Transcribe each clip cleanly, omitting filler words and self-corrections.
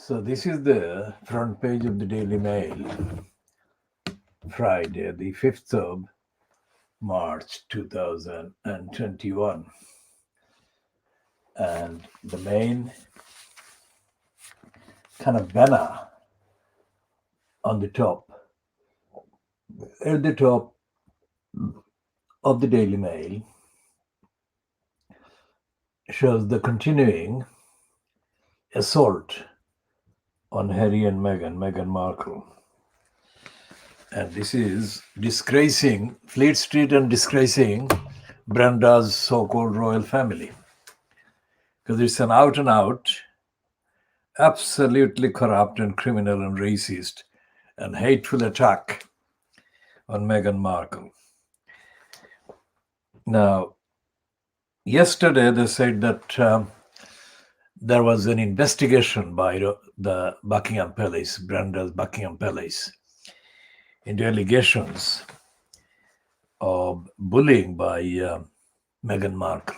So this is the front page of the Daily Mail, Friday, the 5th of March 2021. And the main kind of banner on the top, at the top of the Daily Mail, shows the continuing assault on Harry and Meghan Markle. And this is disgracing Fleet Street and disgracing Brenda's so-called royal family. Because it's an out and out, absolutely corrupt and criminal and racist and hateful attack on Meghan Markle. Now, yesterday they said that there was an investigation by the Buckingham Palace, Brenda's Buckingham Palace, into allegations of bullying by Meghan Markle.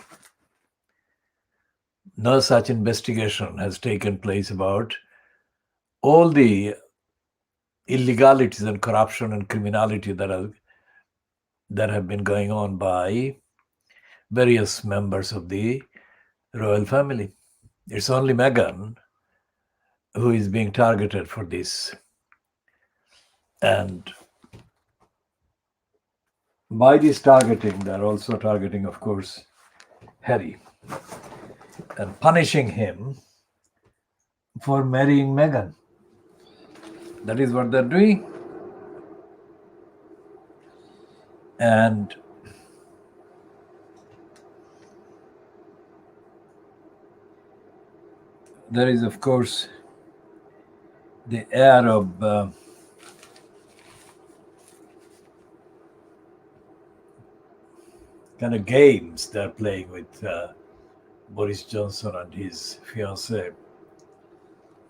No such investigation has taken place about all the illegalities and corruption and criminality that have been going on by various members of the royal family. It's only Meghan who is being targeted for this. And by this targeting, they're also targeting, of course, Harry and punishing him for marrying Meghan. That is what they're doing. And there is, of course, the air of kind of games they're playing with Boris Johnson and his fiancée.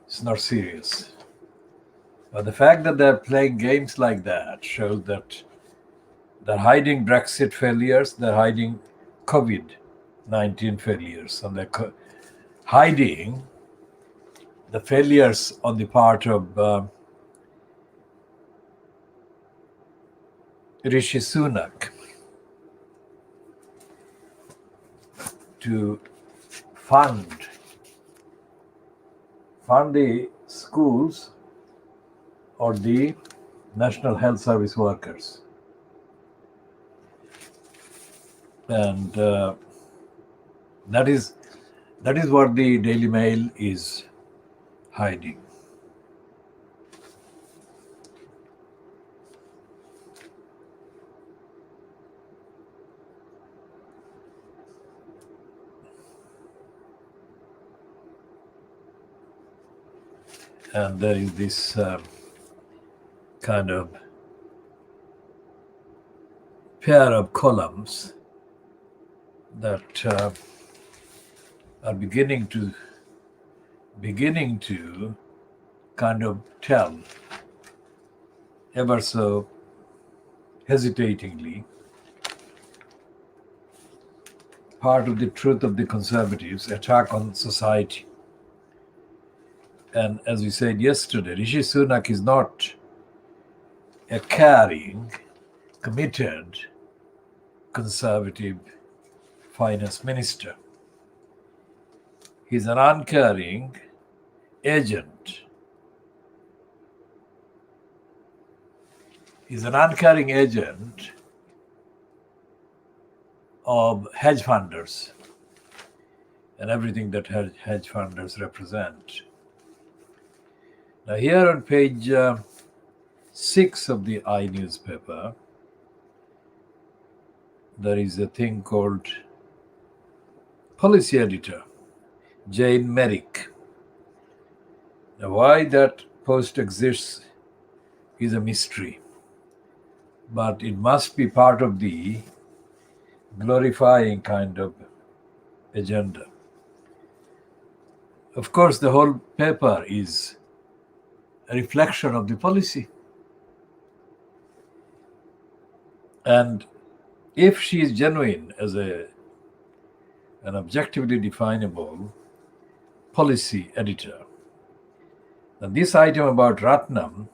It's not serious. But the fact that they're playing games like that shows that they're hiding Brexit failures, they're hiding COVID-19 failures, and they're hiding the failures on the part of Rishi Sunak to fund the schools or the National Health Service workers. And that is what the Daily Mail is hiding. And there is this kind of pair of columns that are beginning to kind of tell, ever so hesitatingly, part of the truth of the Conservatives' attack on society. And as we said yesterday, Rishi Sunak is not a caring, committed Conservative finance minister. He's an uncaring agent. He's an uncaring agent of hedge funders and everything that hedge funders represent. Now here on page 6 of the I newspaper, there is a thing called policy editor, Jane Merrick. Now why that post exists is a mystery, but it must be part of the glorifying kind of agenda. Of course, the whole paper is a reflection of the policy. And if she is genuine as an objectively definable policy editor, Now, this item about Ratnam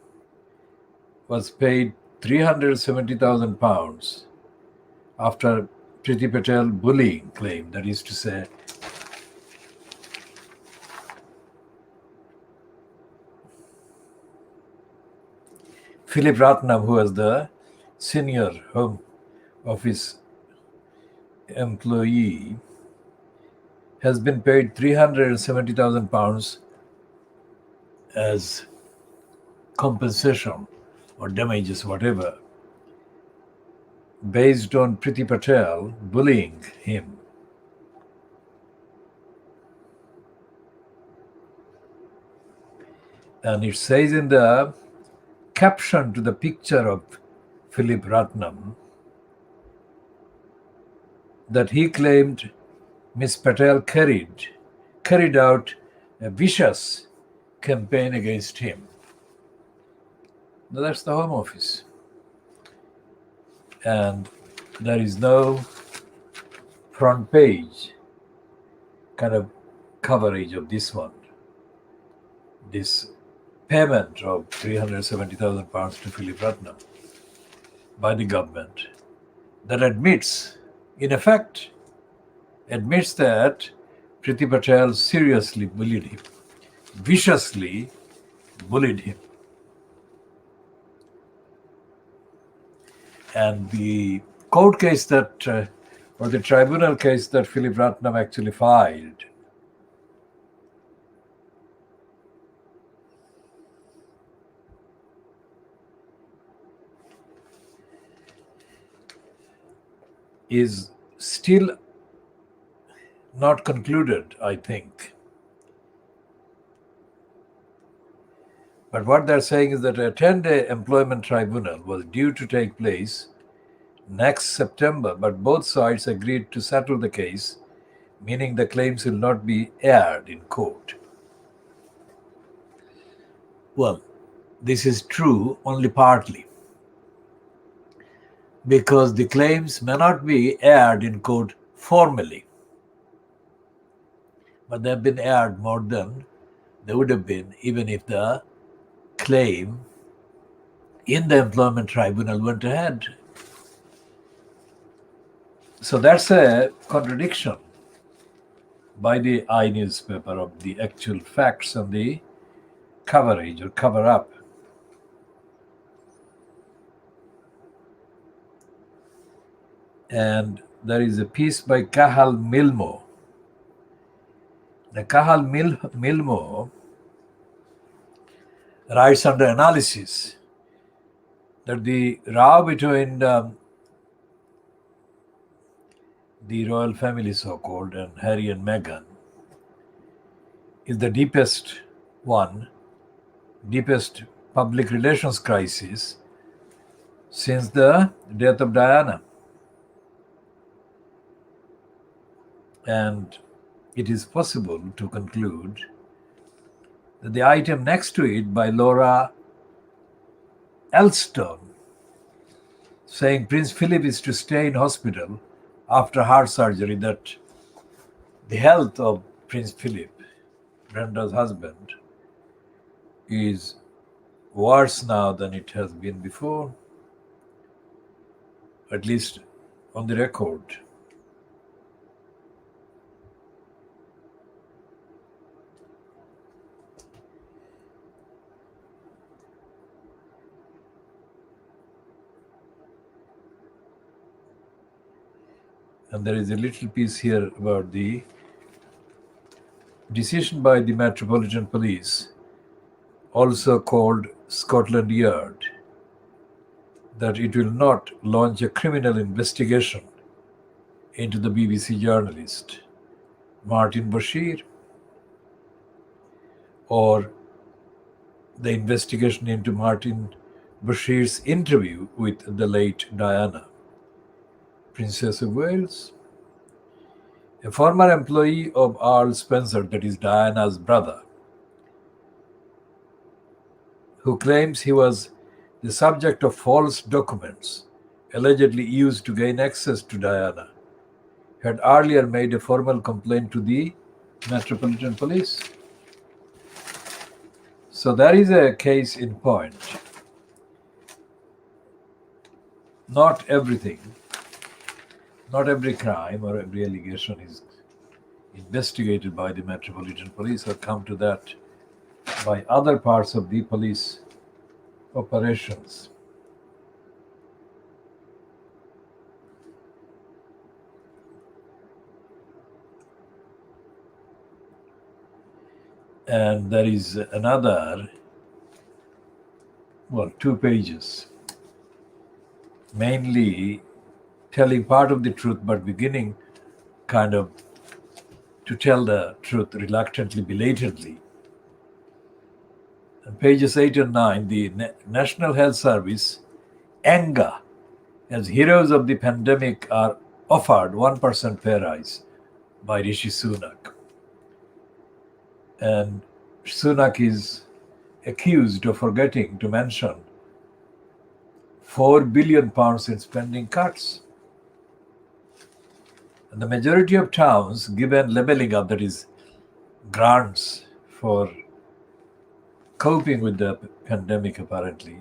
was paid £370,000 after Priti Patel bullying claim. That is to say, Philip Ratnam, who was the senior Home Office employee, has been paid £370,000 as compensation or damages, whatever, based on Priti Patel bullying him. And it says in the caption to the picture of Philip Ratnam that he claimed Miss Patel carried out a vicious campaign against him. Now that's the Home Office. And there is no front page kind of coverage of this one. This payment of £370,000 to Philip Ratnam by the government that admits, in effect, admits that Priti Patel seriously bullied him, viciously bullied him. And the court case that, or the tribunal case that Philip Ratnam actually filed, is still not concluded, I think. But what they're saying is that a 10-day employment tribunal was due to take place next September, but both sides agreed to settle the case, meaning the claims will not be aired in court. Well, this is true only partly, because the claims may not be aired in court formally, but they have been aired more than they would have been even if the claim in the employment tribunal went ahead. So that's a contradiction by the I newspaper of the actual facts and the coverage or cover up. And there is a piece by Cahal Milmo. The Cahal Milmo writes under analysis that the row between the royal family, so-called, and Harry and Meghan is the deepest public relations crisis since the death of Diana. And it is possible to conclude that the item next to it by Laura Elstone, saying Prince Philip is to stay in hospital after heart surgery, that the health of Prince Philip, Brenda's husband, is worse now than it has been before, at least on the record. And there is a little piece here about the decision by the Metropolitan Police, also called Scotland Yard, that it will not launch a criminal investigation into the BBC journalist Martin Bashir, or the investigation into Martin Bashir's interview with the late Diana, Princess of Wales. A former employee of Earl Spencer, that is Diana's brother, who claims he was the subject of false documents allegedly used to gain access to Diana, had earlier made a formal complaint to the Metropolitan Police. So there is a case in point. Not everything, not every crime or every allegation is investigated by the Metropolitan Police or come to that by other parts of the police operations. And there is another, well, 2 pages, mainly telling part of the truth, but beginning kind of to tell the truth reluctantly, belatedly. And pages 8 and 9, the National Health Service, ANGA, as heroes of the pandemic, are offered 1% pay rise by Rishi Sunak. And Sunak is accused of forgetting to mention £4 billion in spending cuts. And the majority of towns given levelling up, that is, grants for coping with the pandemic apparently,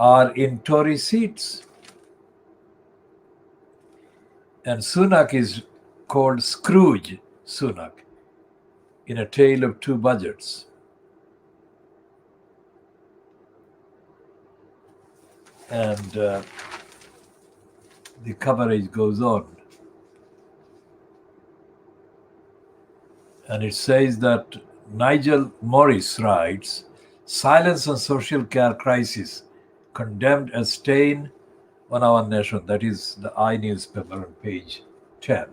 are in Tory seats. And Sunak is called Scrooge Sunak in A Tale of Two Budgets. And the coverage goes on. And it says that Nigel Morris writes, silence on social care crisis condemned as stain on our nation. That is the I newspaper on page 10.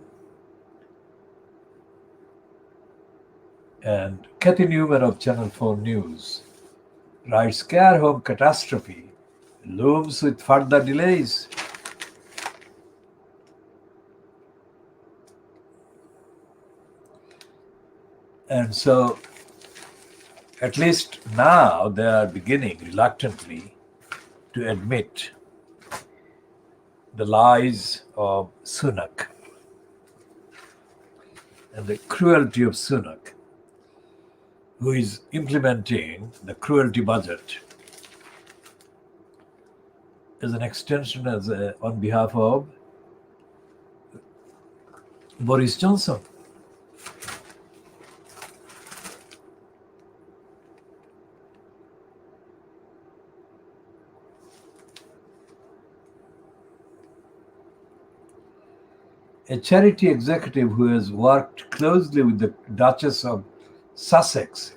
And Kathy Newman of Channel 4 News writes, care home catastrophe looms with further delays. And so, at least now, they are beginning reluctantly to admit the lies of Sunak and the cruelty of Sunak, who is implementing the cruelty budget as an extension on behalf of Boris Johnson. A charity executive who has worked closely with the Duchess of Sussex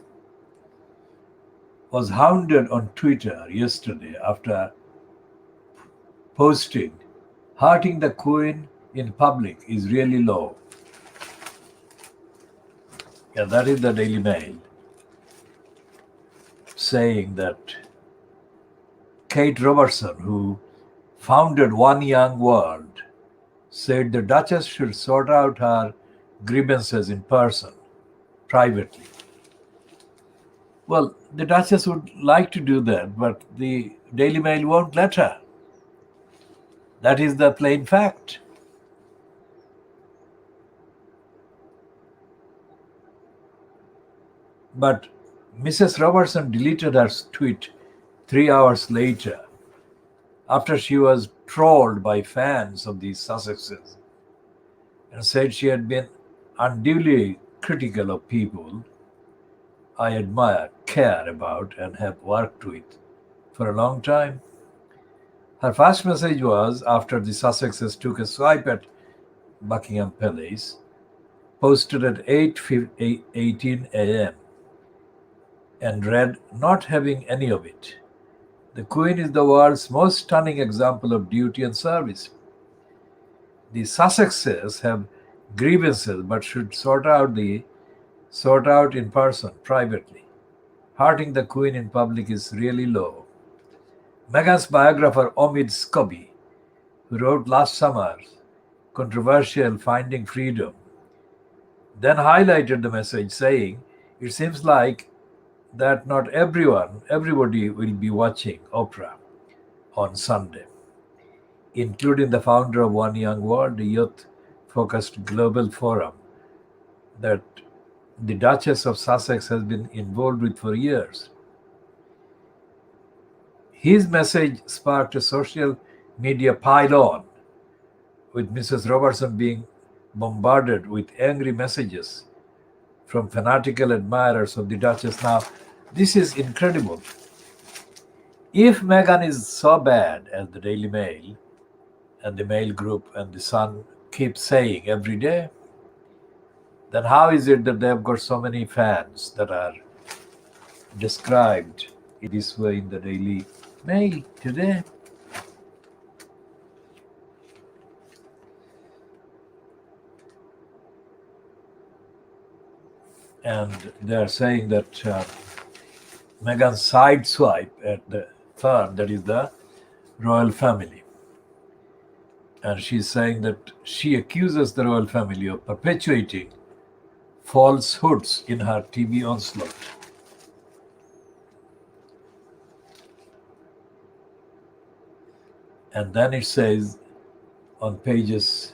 was hounded on Twitter yesterday after posting, hurting the Queen in public is really low. Yeah, that is the Daily Mail saying that Kate Robertson, who founded One Young World, said the Duchess should sort out her grievances in person, privately. Well, the Duchess would like to do that, but the Daily Mail won't let her. That is the plain fact. But Mrs. Robertson deleted her tweet 3 hours later after she was trolled by fans of the Sussexes and said she had been unduly critical of people I admire, care about, and have worked with for a long time. Her first message was after the Sussexes took a swipe at Buckingham Palace, posted at 8:18 a.m. and read, not having any of it. The Queen is the world's most stunning example of duty and service. The Sussexes have grievances but should sort out in person, privately. Hurting the Queen in public is really low. Meghan's biographer Omid Scobie, who wrote last summer's controversial Finding Freedom, then highlighted the message saying, it seems like that not everybody will be watching Oprah on Sunday, including the founder of One Young World, a youth-focused global forum that the Duchess of Sussex has been involved with for years. His message sparked a social media pile-on, with Mrs. Robertson being bombarded with angry messages from fanatical admirers of the Duchess. Now, this is incredible. If Meghan is so bad as the Daily Mail and the Mail Group and the Sun keep saying every day, then how is it that they've got so many fans that are described in this way in the Daily Mail today? And they're saying that Meghan sideswipe at the firm, that is the royal family. And she's saying that she accuses the royal family of perpetuating falsehoods in her TV onslaught. And then it says on pages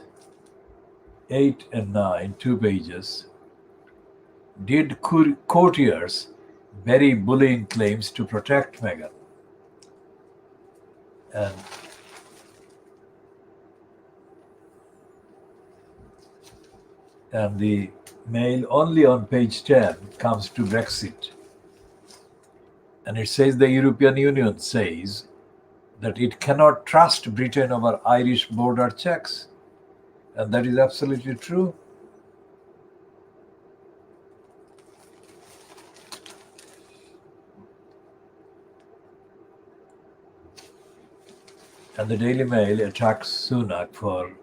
8 and 9, 2 pages, did courtiers bury bullying claims to protect Meghan? And the Mail only on page 10 comes to Brexit. And it says the European Union says that it cannot trust Britain over Irish border checks. And that is absolutely true. And the Daily Mail attacks Sunak for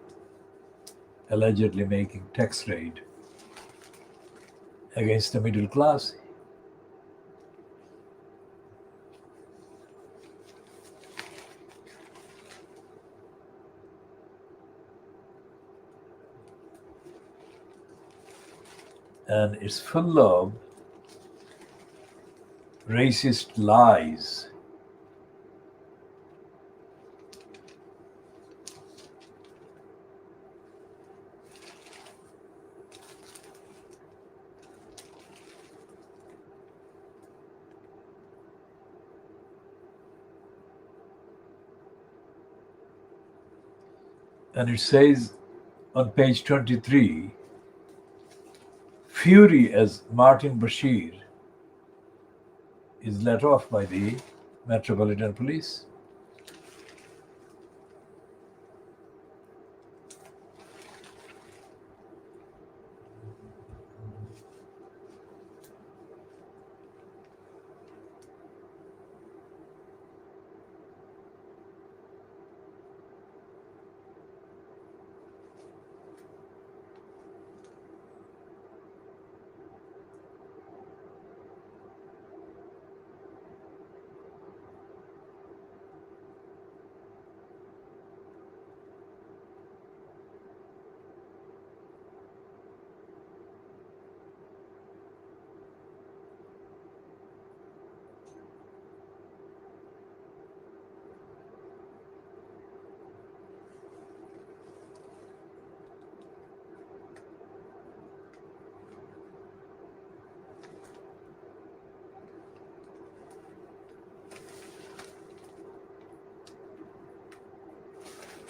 allegedly making tax raid against the middle class. And it's full of racist lies. And it says on page 23, fury as Martin Bashir is let off by the Metropolitan Police.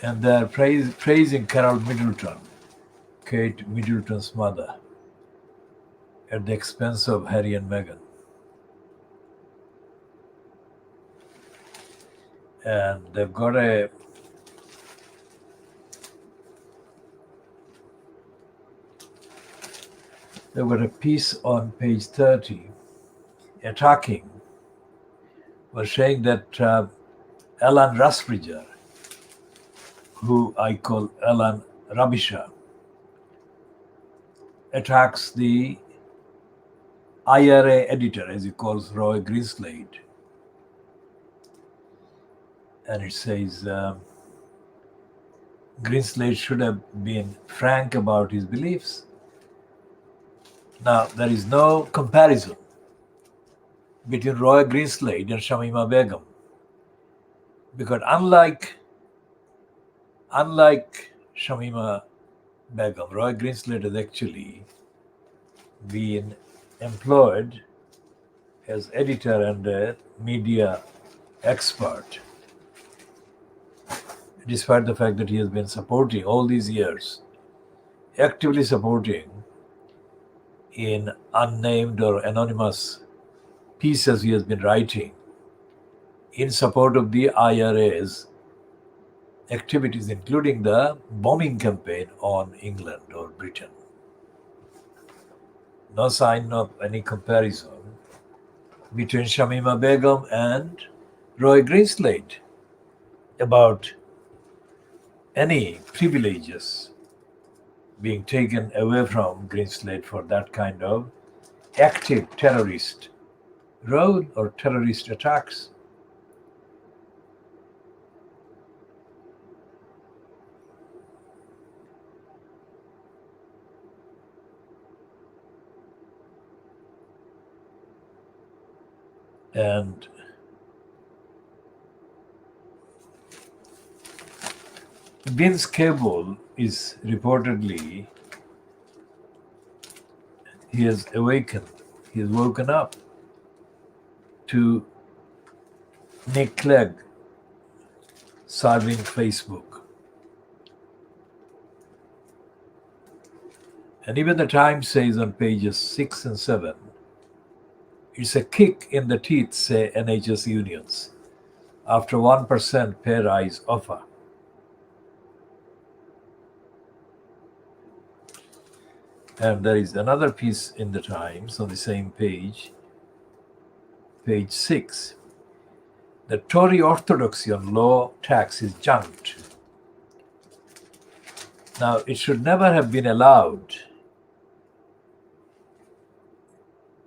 And they're praising Carol Middleton, Kate Middleton's mother, at the expense of Harry and Meghan. And they've got a piece on page 30 attacking, was saying that Alan Rusbridger, who I call Alan Rubbisher, attacks the IRA editor, as he calls Roy Greenslade. And it says Greenslade should have been frank about his beliefs. Now, there is no comparison between Roy Greenslade and Shamima Begum, because unlike Shamima Begum, Roy Greenslade has actually been employed as editor and a media expert, despite the fact that he has been supporting all these years, actively supporting in unnamed or anonymous pieces he has been writing in support of the IRA's activities, including the bombing campaign on England or Britain. No sign of any comparison between Shamima Begum and Roy Greenslade about any privileges being taken away from Greenslade for that kind of active terrorist role or terrorist attacks. And Vince Cable is reportedly, he has awakened, he has woken up to Nick Clegg serving Facebook. And even the Times says on pages 6 and 7, it's a kick in the teeth, say NHS unions, after 1% pay rise offer. And there is another piece in the Times on the same page, page 6. The Tory orthodoxy on low tax is junked. Now, it should never have been allowed,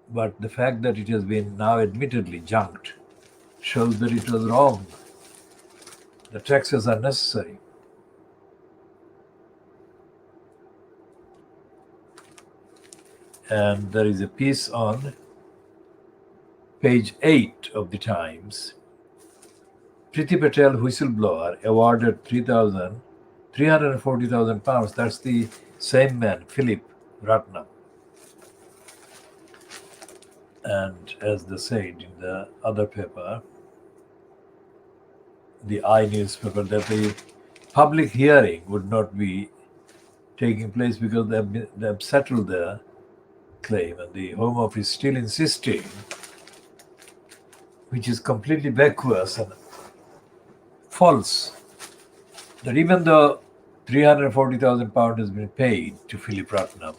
but the fact that it has been now admittedly junked shows that it was wrong. The taxes are necessary. And there is a piece on page 8 of the Times. Priti Patel, whistleblower, awarded £340,000. That's the same man, Philip Ratnam. And as they said in the other paper, the I newspaper, that the public hearing would not be taking place because they have settled their claim, and the Home Office still insisting, which is completely backwards and false, that even though £340,000 has been paid to Philip Ratnam,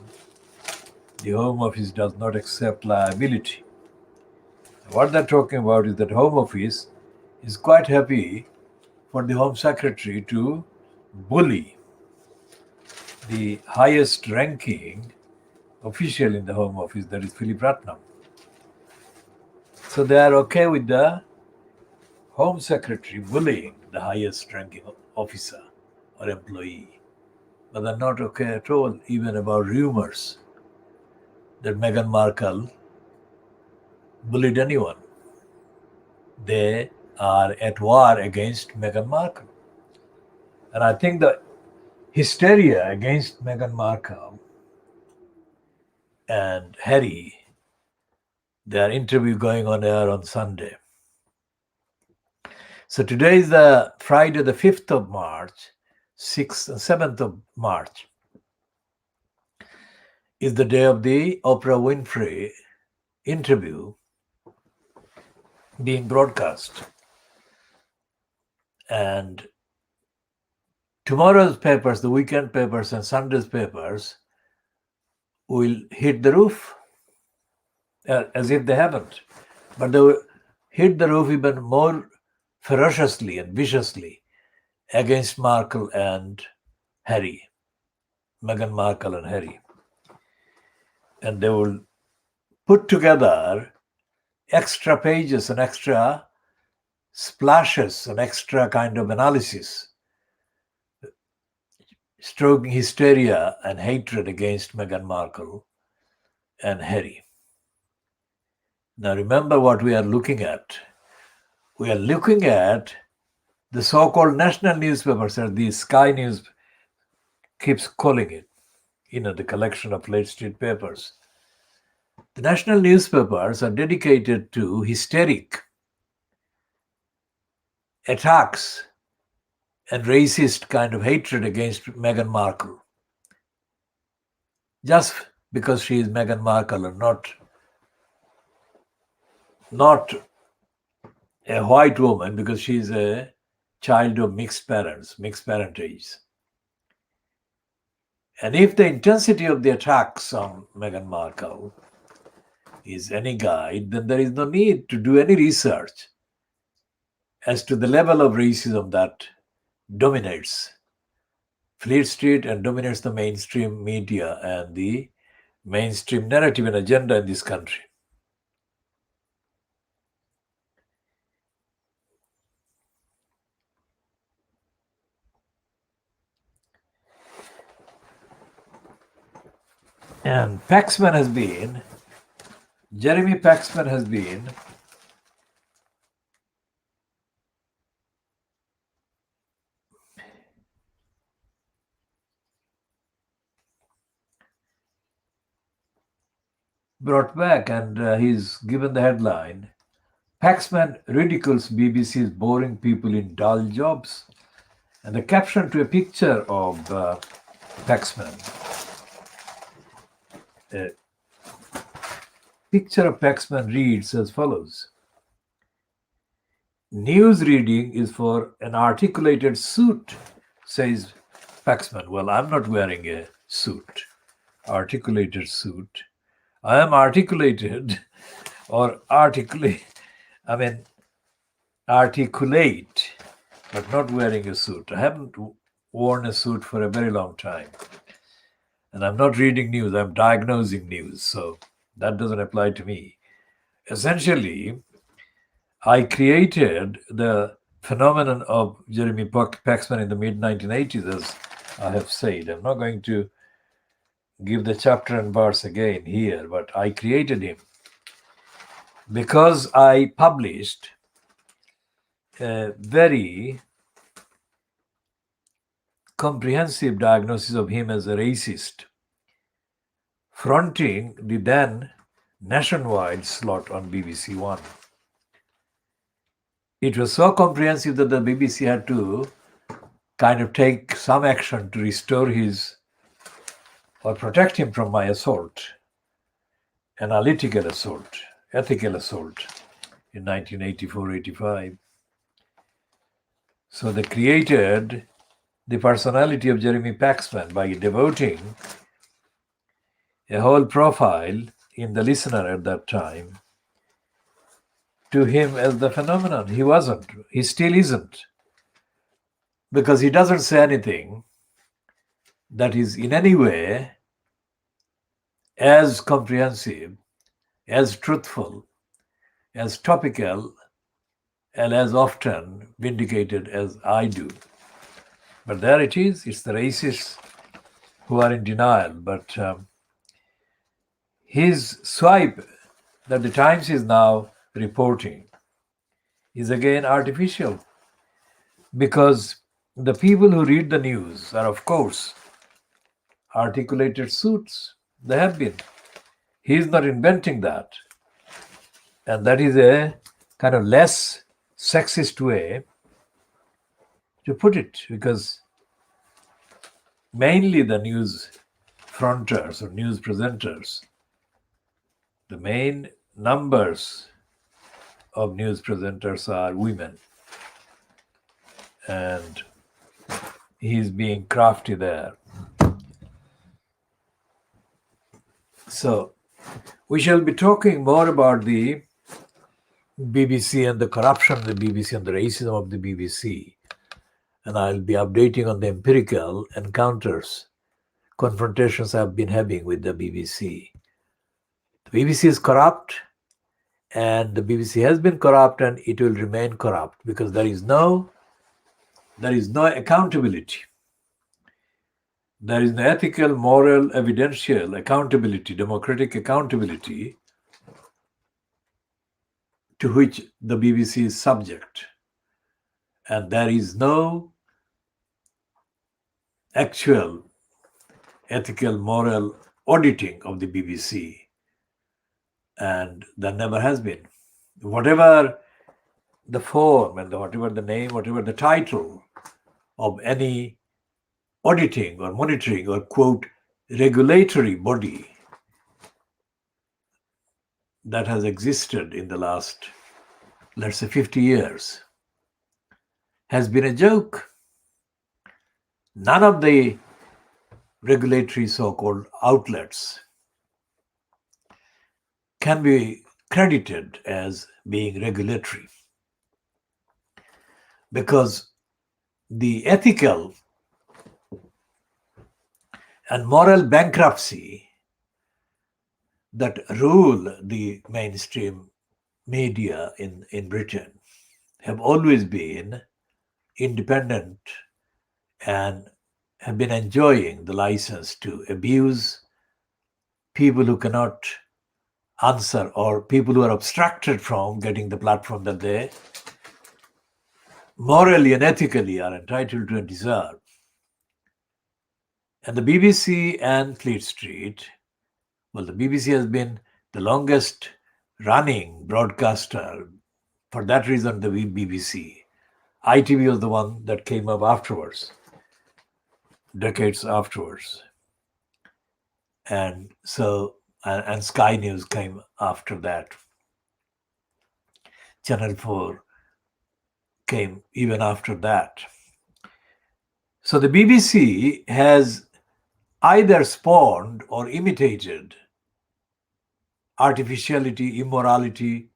the Home Office does not accept liability. What they're talking about is that Home Office is quite happy for the Home Secretary to bully the highest ranking official in the Home Office, that is Philip Ratnam. So they are okay with the Home Secretary bullying the highest ranking officer or employee, but they're not okay at all even about rumors that Meghan Markle bullied anyone. They are at war against Meghan Markle. And I think the hysteria against Meghan Markle and Harry, their interview going on air on Sunday. So today is the Friday, the 5th of March, 6th and 7th of March is the day of the Oprah Winfrey interview being broadcast. And tomorrow's papers, the weekend papers and Sunday's papers, will hit the roof as if they haven't. But they will hit the roof even more ferociously and viciously against Markle and Harry, Meghan Markle and Harry. And they will put together extra pages and extra splashes and extra kind of analysis, stroking hysteria and hatred against Meghan Markle and Harry. Now remember what we are looking at. We are looking at the so-called national newspapers, or the Sky News keeps calling it, the collection of late street papers. The national newspapers are dedicated to hysteric attacks and racist kind of hatred against Meghan Markle, just because she is Meghan Markle and not a white woman, because she is a child of mixed parents, mixed parentage. And if the intensity of the attacks on Meghan Markle is any guide, then there is no need to do any research as to the level of racism that dominates Fleet Street and dominates the mainstream media and the mainstream narrative and agenda in this country. And Jeremy Paxman has been brought back, and he's given the headline, Paxman ridicules BBC's boring people in dull jobs. And the caption to a picture of Paxman. A picture of Paxman reads as follows. News reading is for an articulated suit, says Paxman. Well, I'm not wearing a suit, articulated suit. I am articulated or articulate, articulate, but not wearing a suit. I haven't worn a suit for a very long time. And I'm not reading news, I'm diagnosing news. So that doesn't apply to me. Essentially, I created the phenomenon of Jeremy Paxman in the mid-1980s, as I have said. I'm not going to give the chapter and verse again here, but I created him because I published a very comprehensive diagnosis of him as a racist, fronting the then nationwide slot on BBC One. It was so comprehensive that the BBC had to kind of take some action to restore his or protect him from my assault, analytical assault, ethical assault in 1984-85. So they created the personality of Jeremy Paxman by devoting a whole profile in the Listener at that time to him as the phenomenon. He wasn't. He still isn't. Because he doesn't say anything that is in any way as comprehensive, as truthful, as topical, and as often vindicated as I do. But there it is. It's the racists who are in denial. But his swipe that the Times is now reporting is again artificial, because the people who read the news are, of course, articulated suits. They have been. He is not inventing that. And that is a kind of less sexist way to put it, because mainly the news fronters or news presenters, the main numbers of news presenters are women. And he's being crafty there. So we shall be talking more about the BBC and the corruption of the BBC and the racism of the BBC. And I'll be updating on the empirical encounters, confrontations I've been having with the BBC. The BBC is corrupt, and the BBC has been corrupt, and it will remain corrupt because there is no accountability. There is no ethical, moral, evidential accountability, democratic accountability to which the BBC is subject. And there is no actual ethical, moral auditing of the BBC. and there never has been. Whatever the form and whatever the name, whatever the title of any auditing or monitoring or quote regulatory body that has existed in the last, let's say, 50 years has been a joke. None of the regulatory so-called outlets can be credited as being regulatory, because the ethical and moral bankruptcy that rule the mainstream media in Britain have always been independent and have been enjoying the license to abuse people who cannot answer, or people who are abstracted from getting the platform that they morally and ethically are entitled to and deserve. And the BBC and Fleet Street, well, the BBC has been the longest running broadcaster. For that reason, the BBC. ITV was the one that came up afterwards, decades afterwards. And so, and Sky News came after that. Channel 4 came even after that. So the BBC has either spawned or imitated artificiality, immorality,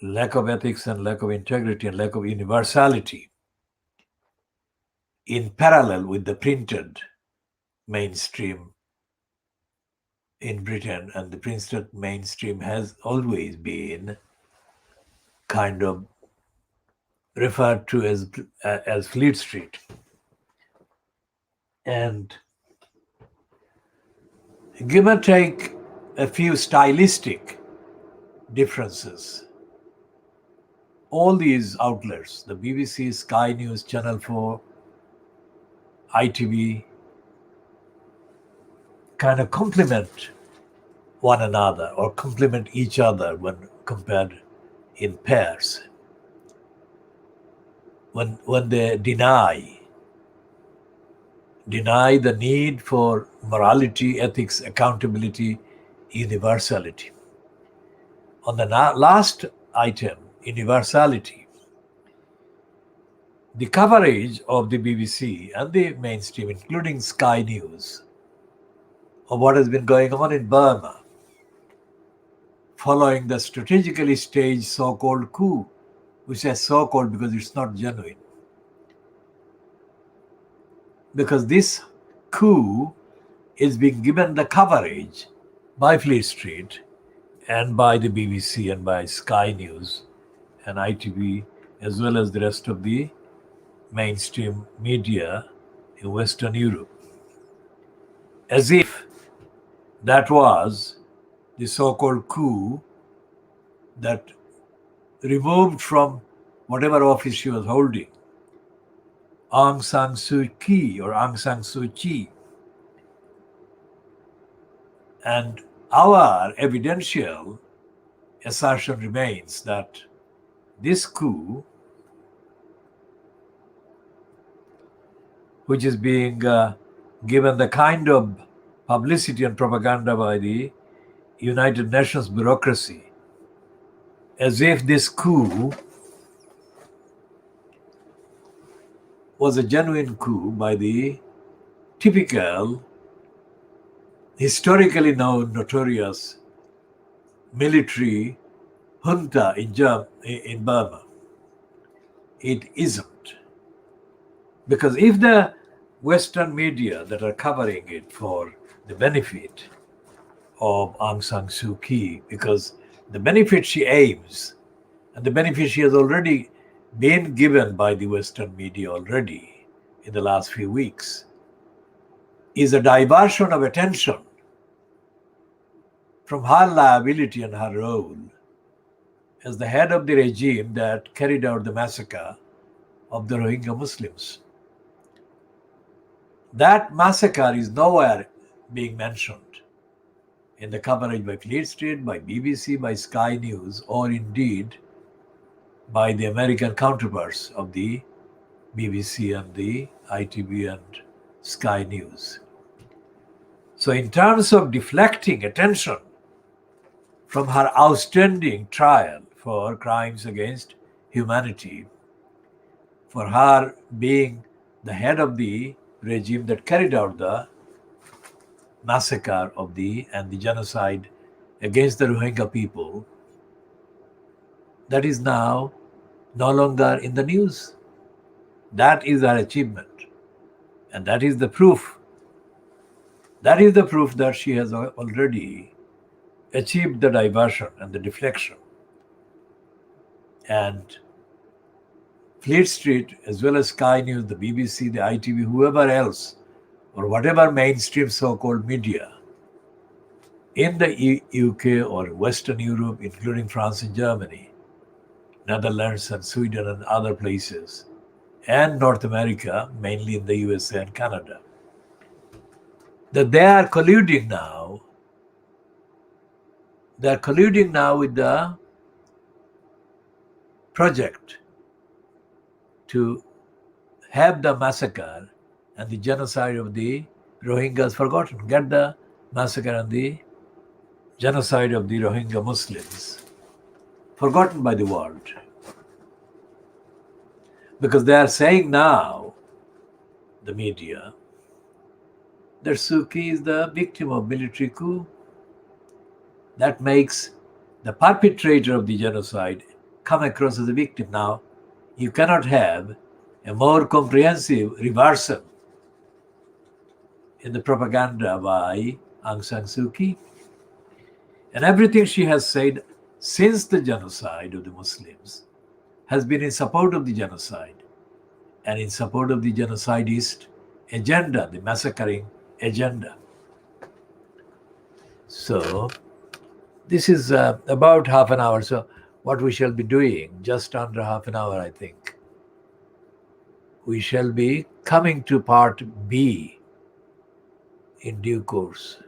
lack of ethics and lack of integrity and lack of universality in parallel with the printed mainstream in Britain. And the printed mainstream has always been kind of referred to as Fleet Street. And give or take a few stylistic differences, all these outlets, the BBC, Sky News, Channel 4, ITV, kind of complement one another or complement each other when compared in pairs. When they deny the need for morality, ethics, accountability, universality. On the last item, universality, the coverage of the BBC and the mainstream, including Sky News, of what has been going on in Burma following the strategically staged so-called coup, which is so-called because it's not genuine. Because this coup is being given the coverage by Fleet Street and by the BBC and by Sky News and ITV, as well as the rest of the mainstream media in Western Europe, as if that was the so-called coup that removed from whatever office she was holding Aung San Suu Kyi or Aung San Suu Kyi. And our evidential assertion remains that this coup, which is being given the kind of publicity and propaganda by the United Nations bureaucracy, as if this coup was a genuine coup by the typical, historically known, notorious military junta in Burma. It isn't. Because if the Western media that are covering it for the benefit of Aung San Suu Kyi, because the benefit she aims and the benefit she has already been given by the Western media already in the last few weeks, is a diversion of attention from her liability and her role as the head of the regime that carried out the massacre of the Rohingya Muslims. That massacre is nowhere being mentioned in the coverage by Fleet Street, by BBC, by Sky News, or indeed by the American counterparts of the BBC and the ITV and Sky News. So, in terms of deflecting attention from her outstanding trial for crimes against humanity, for her being the head of the regime that carried out the massacre of and the genocide against the Rohingya people, that is now no longer in the news. That is her achievement. And that is the proof. That is the proof that she has already achieved the diversion and the deflection. And Fleet Street, as well as Sky News, the BBC, the ITV, whoever else, or whatever mainstream so-called media in the UK or Western Europe, including France and Germany, Netherlands and Sweden and other places, and North America, mainly in the USA and Canada, that they are colluding now. They are colluding now with the project to have the massacre and the genocide of the Rohingyas forgotten. Get the massacre and the genocide of the Rohingya Muslims forgotten by the world. Because they are saying now, the media, that Suu Kyi is the victim of military coup. That makes the perpetrator of the genocide come across as a victim. Now, you cannot have a more comprehensive reversal in the propaganda by Aung San Suu Kyi. And everything she has said since the genocide of the Muslims has been in support of the genocide and in support of the genocidist agenda, the massacring agenda. So, this is about half an hour. So, what we shall be doing, just under half an hour, I think, we shall be coming to part B in due course.